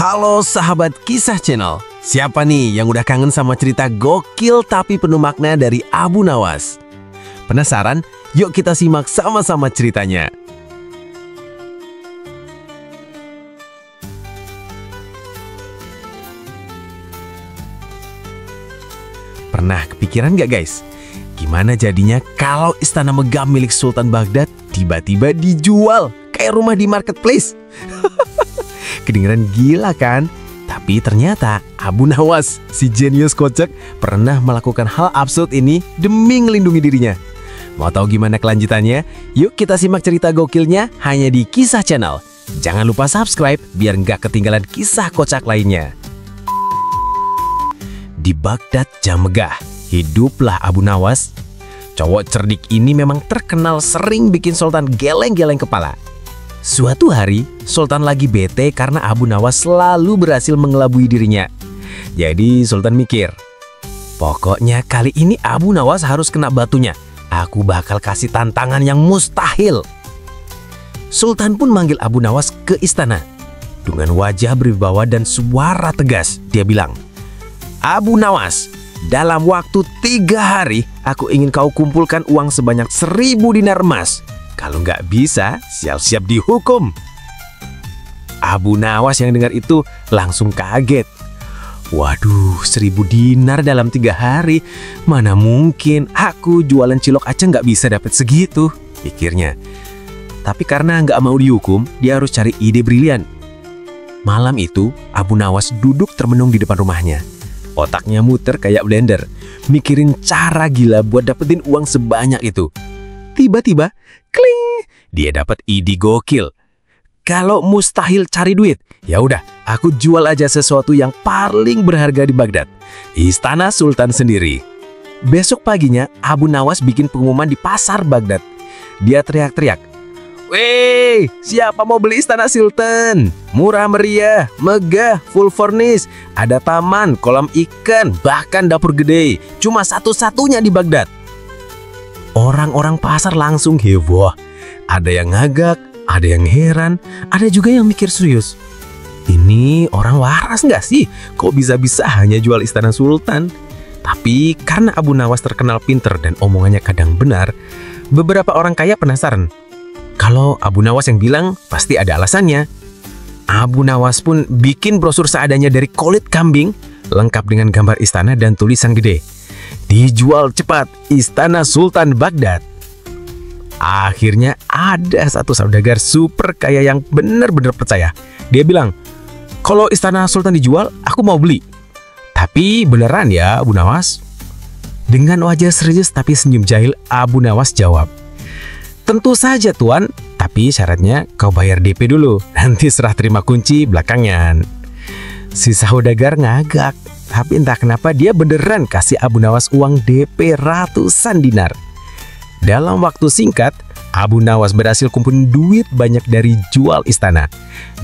Halo sahabat Kisah Channel. Siapa nih yang udah kangen sama cerita gokil tapi penuh makna dari Abu Nawas? Penasaran? Yuk kita simak sama-sama ceritanya. Pernah kepikiran gak guys? Gimana jadinya kalau istana megah milik Sultan Baghdad tiba-tiba dijual kayak rumah di marketplace? Kedengeran gila kan? Tapi ternyata Abu Nawas, si jenius kocak, pernah melakukan hal absurd ini demi melindungi dirinya. Mau tahu gimana kelanjutannya? Yuk kita simak cerita gokilnya hanya di Kisah Channel. Jangan lupa subscribe biar nggak ketinggalan kisah kocak lainnya. Di Baghdad jam megah, hiduplah Abu Nawas. Cowok cerdik ini memang terkenal sering bikin Sultan geleng-geleng kepala. Suatu hari, Sultan lagi bete karena Abu Nawas selalu berhasil mengelabui dirinya. Jadi Sultan mikir, pokoknya kali ini Abu Nawas harus kena batunya. Aku bakal kasih tantangan yang mustahil. Sultan pun manggil Abu Nawas ke istana. Dengan wajah berwibawa dan suara tegas, dia bilang, Abu Nawas, dalam waktu 3 hari, aku ingin kau kumpulkan uang sebanyak 1000 dinar emas. Kalau nggak bisa, siap-siap dihukum. Abu Nawas yang dengar itu langsung kaget. Waduh, 1000 dinar dalam 3 hari. Mana mungkin aku jualan cilok aja nggak bisa dapat segitu, pikirnya. Tapi karena nggak mau dihukum, dia harus cari ide brilian. Malam itu, Abu Nawas duduk termenung di depan rumahnya. Otaknya muter kayak blender, mikirin cara gila buat dapetin uang sebanyak itu. Tiba-tiba, kling, dia dapat ide gokil. Kalau mustahil cari duit, ya udah, aku jual aja sesuatu yang paling berharga di Baghdad, Istana Sultan sendiri. Besok paginya, Abu Nawas bikin pengumuman di pasar Baghdad. Dia teriak-teriak, "Weh, siapa mau beli Istana Sultan? Murah meriah, megah, full furnish, ada taman, kolam ikan, bahkan dapur gede. Cuma satu-satunya di Baghdad." Orang-orang pasar langsung heboh. Ada yang ngagak, ada yang heran, ada juga yang mikir serius. Ini orang waras nggak sih? Kok bisa-bisa hanya jual Istana Sultan? Tapi karena Abu Nawas terkenal pinter dan omongannya kadang benar, beberapa orang kaya penasaran. Kalau Abu Nawas yang bilang, pasti ada alasannya. Abu Nawas pun bikin brosur seadanya dari kulit kambing, lengkap dengan gambar istana dan tulisan gede. Dijual cepat, Istana Sultan Baghdad. Akhirnya ada satu saudagar super kaya yang benar-benar percaya. Dia bilang, kalau Istana Sultan dijual, aku mau beli. Tapi beneran ya Abu Nawas? Dengan wajah serius tapi senyum jahil, Abu Nawas jawab, tentu saja tuan, tapi syaratnya kau bayar DP dulu. Nanti serah terima kunci belakangan. Si saudagar ngagak. Tapi entah kenapa dia beneran kasih Abu Nawas uang DP ratusan dinar. Dalam waktu singkat, Abu Nawas berhasil kumpulin duit banyak dari jual istana.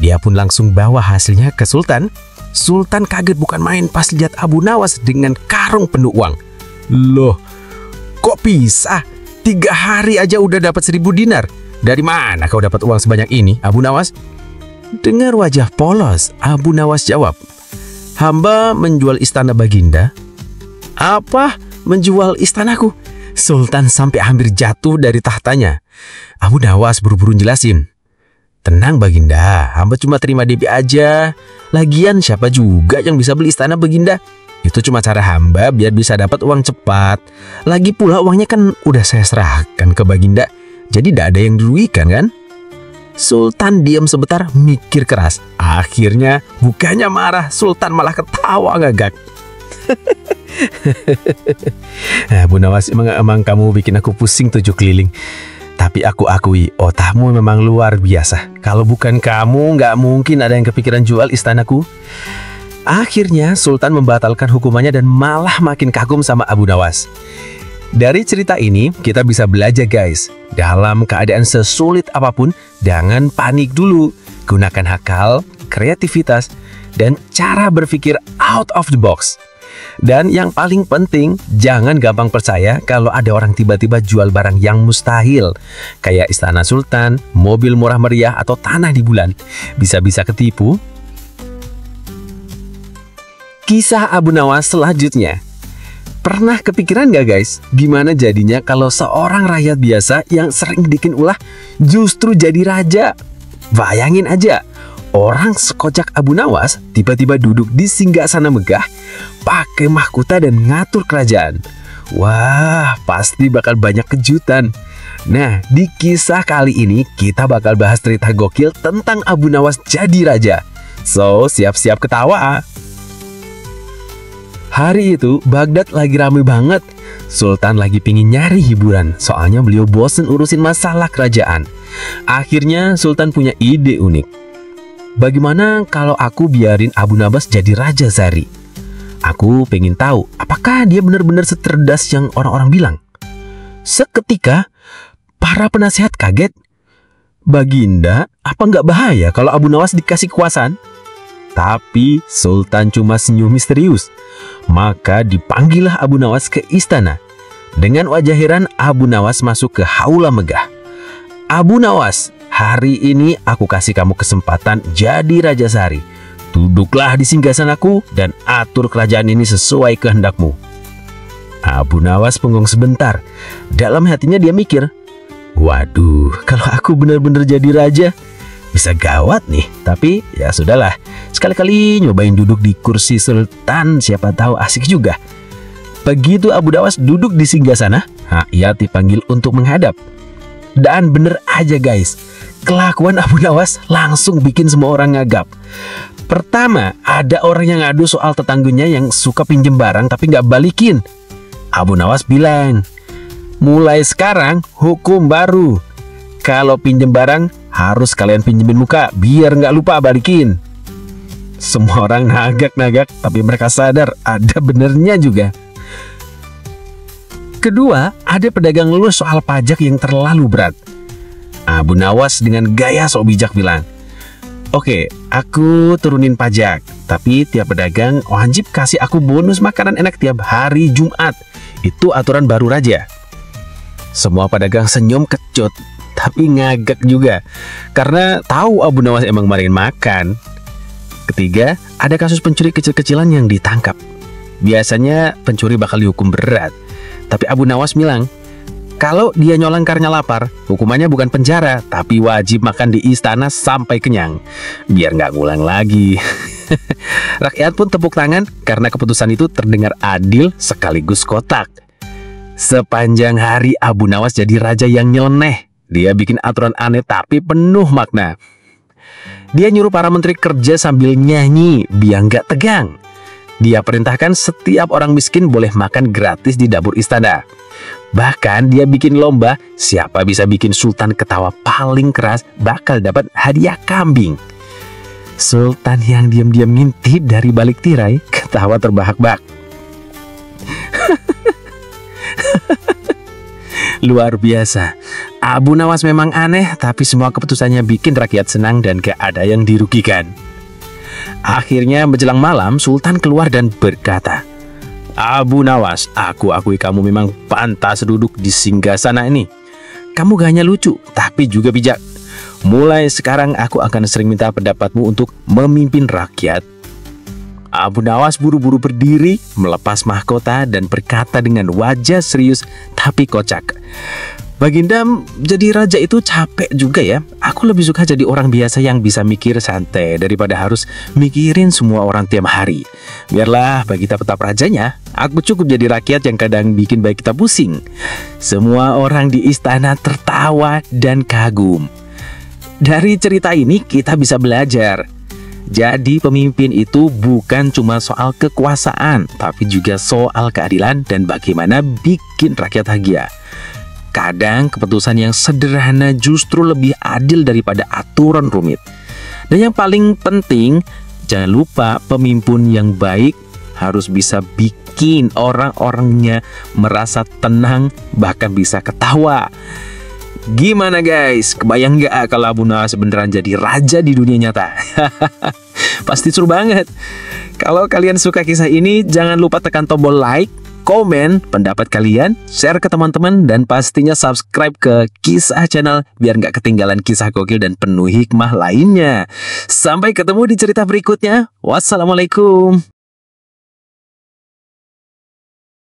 Dia pun langsung bawa hasilnya ke Sultan. Sultan kaget bukan main pas lihat Abu Nawas dengan karung penuh uang. Loh, kok bisa? 3 hari aja udah dapat 1000 dinar. Dari mana kau dapat uang sebanyak ini, Abu Nawas? Dengar wajah polos, Abu Nawas jawab, hamba menjual istana Baginda. Apa? Menjual istanaku? Sultan sampai hampir jatuh dari tahtanya. Abu Nawas buru-buru jelasin. Tenang Baginda, hamba cuma terima DP aja. Lagian siapa juga yang bisa beli istana Baginda? Itu cuma cara hamba biar bisa dapat uang cepat. Lagi pula uangnya kan udah saya serahkan ke Baginda. Jadi tidak ada yang dirugikan kan? Sultan diam sebentar mikir keras. Akhirnya bukannya marah, Sultan malah ketawa ngagak. Abu Nawas, emang kamu bikin aku pusing 7 keliling. Tapi aku akui, otakmu memang luar biasa. Kalau bukan kamu, nggak mungkin ada yang kepikiran jual istanaku. Akhirnya Sultan membatalkan hukumannya dan malah makin kagum sama Abu Nawas. Dari cerita ini, kita bisa belajar guys. Dalam keadaan sesulit apapun, jangan panik dulu. Gunakan akal, kreativitas, dan cara berpikir out of the box. Dan yang paling penting, jangan gampang percaya kalau ada orang tiba-tiba jual barang yang mustahil. Kayak Istana Sultan, mobil murah meriah, atau tanah di bulan. Bisa-bisa ketipu. Kisah Abu Nawas selanjutnya. Pernah kepikiran gak guys, gimana jadinya kalau seorang rakyat biasa yang sering bikin ulah justru jadi raja? Bayangin aja, orang sekocak Abu Nawas tiba-tiba duduk di singgasana megah, pakai mahkota dan ngatur kerajaan. Wah, pasti bakal banyak kejutan. Nah, di kisah kali ini kita bakal bahas cerita gokil tentang Abu Nawas jadi raja. So, siap-siap ketawa. Hari itu, Baghdad lagi rame banget. Sultan lagi pingin nyari hiburan, soalnya beliau bosen urusin masalah kerajaan. Akhirnya, Sultan punya ide unik. Bagaimana kalau aku biarin Abu Nawas jadi raja Zari? Aku pengen tahu, apakah dia benar-benar secerdas yang orang-orang bilang? Seketika, para penasehat kaget. Baginda, apa nggak bahaya kalau Abu Nawas dikasih kekuasaan? Tapi Sultan cuma senyum misterius. Maka dipanggillah Abu Nawas ke istana. Dengan wajah heran, Abu Nawas masuk ke Haula Megah. Abu Nawas, hari ini aku kasih kamu kesempatan jadi Raja Sari. Duduklah di singgasanaku dan atur kerajaan ini sesuai kehendakmu. Abu Nawas bengong sebentar. Dalam hatinya dia mikir, waduh, kalau aku benar-benar jadi raja, bisa gawat nih. Tapi ya sudahlah, sekali-kali nyobain duduk di kursi sultan, siapa tahu asik juga. Begitu Abu Nawas duduk di singgasana, ia dipanggil untuk menghadap. Dan bener aja guys, kelakuan Abu Nawas langsung bikin semua orang ngagap. Pertama, ada orang yang ngadu soal tetangganya yang suka pinjem barang tapi nggak balikin. Abu Nawas bilang, mulai sekarang hukum baru. Kalau pinjem barang, harus kalian pinjemin muka biar nggak lupa balikin. Semua orang nagak-nagak, tapi mereka sadar ada benernya juga. Kedua, ada pedagang ngeluh soal pajak yang terlalu berat. Abu Nawas dengan gaya sok bijak bilang, oke, aku turunin pajak, tapi tiap pedagang wajib kasih aku bonus makanan enak tiap hari Jumat. Itu aturan baru raja. Semua pedagang senyum kecut, tapi ngagak juga, karena tahu Abu Nawas emang marahin makan. Ketiga, ada kasus pencuri kecil-kecilan yang ditangkap. Biasanya pencuri bakal dihukum berat, tapi Abu Nawas bilang, kalau dia nyolong karena lapar, hukumannya bukan penjara, tapi wajib makan di istana sampai kenyang, biar nggak ngulang lagi. Rakyat pun tepuk tangan karena keputusan itu terdengar adil sekaligus kotak. Sepanjang hari Abu Nawas jadi raja yang nyeleneh. Dia bikin aturan aneh tapi penuh makna. Dia nyuruh para menteri kerja sambil nyanyi biar nggak tegang. Dia perintahkan setiap orang miskin boleh makan gratis di dapur istana. Bahkan dia bikin lomba, siapa bisa bikin sultan ketawa paling keras bakal dapat hadiah kambing. Sultan yang diam-diam ngintip dari balik tirai ketawa terbahak-bahak. Luar biasa. Abu Nawas memang aneh, tapi semua keputusannya bikin rakyat senang dan gak ada yang dirugikan. Akhirnya menjelang malam, Sultan keluar dan berkata, Abu Nawas, aku akui kamu memang pantas duduk di singgasana ini. Kamu gak hanya lucu, tapi juga bijak. Mulai sekarang aku akan sering minta pendapatmu untuk memimpin rakyat. Abu Nawas buru-buru berdiri, melepas mahkota dan berkata dengan wajah serius tapi kocak. Baginda, jadi raja itu capek juga ya. Aku lebih suka jadi orang biasa yang bisa mikir santai daripada harus mikirin semua orang tiap hari. Biarlah Baginda tetap rajanya. Aku cukup jadi rakyat yang kadang bikin baik kita pusing. Semua orang di istana tertawa dan kagum. Dari cerita ini kita bisa belajar. Jadi pemimpin itu bukan cuma soal kekuasaan, tapi juga soal keadilan dan bagaimana bikin rakyat bahagia. Kadang keputusan yang sederhana justru lebih adil daripada aturan rumit. Dan yang paling penting, jangan lupa pemimpin yang baik harus bisa bikin orang-orangnya merasa tenang, bahkan bisa ketawa. Gimana guys? Kebayang nggak kalau Abu Nawas beneran jadi raja di dunia nyata? Pasti seru banget. Kalau kalian suka kisah ini, jangan lupa tekan tombol like, komen pendapat kalian, share ke teman-teman, dan pastinya subscribe ke Kisah Channel biar nggak ketinggalan kisah gokil dan penuh hikmah lainnya. Sampai ketemu di cerita berikutnya. Wassalamualaikum.